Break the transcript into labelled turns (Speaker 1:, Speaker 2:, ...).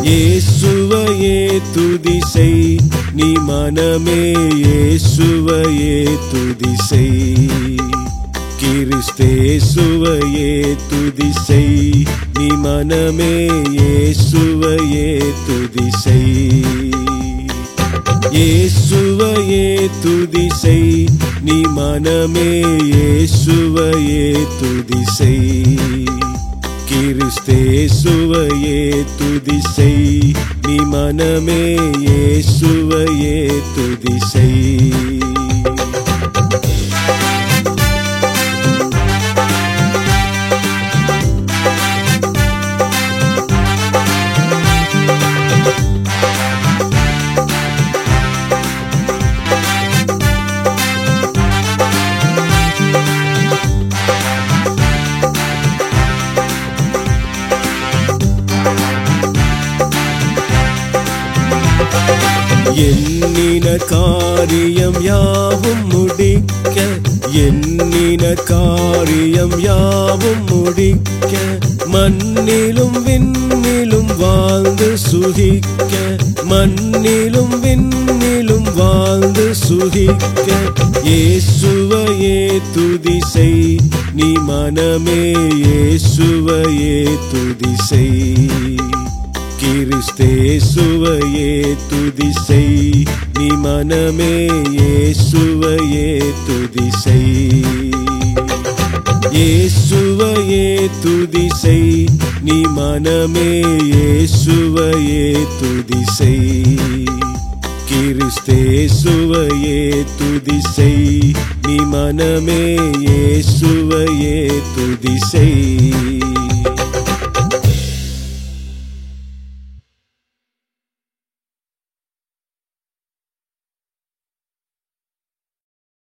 Speaker 1: இயேசுவையே துதி செய் நீ மனமே, இயேசுவையே துதி செய். கிறிஸ்தேசுவையே துதி செய் நீ மனமே, இயேசுவையே துதி செய். இயேசுவையே துதி செய் நீ மனமே, இயேசுவையே துதி செய். கிறிஸ்தேசுவையே துதி செய் நீ மனமே, இயேசுவையே துதி செய். எண்ணின காரியம் யாவும் முடிக்க, எண்ணின காரியம் யாவும் முடிக்க, மண்ணிலும் விண்ணிலும் வாழ்ந்து சுகிக்க, மண்ணிலும் விண்ணிலும் வாழ்ந்து சுகிக்க. இயேசுவையே துதி செய் நீ மனமே, இயேசுவையே துதி செய். கிறிஸ்தேசுவையே துதி செய் நீ மனமே, இயேசுவையே துதி செய். இயேசுவையே துதி செய் நீ மனமே, இயேசுவையே துதி செய். கிறிஸ்தேசுவையே துதி செய் நீ மனமே, இயேசுவையே துதி செய்.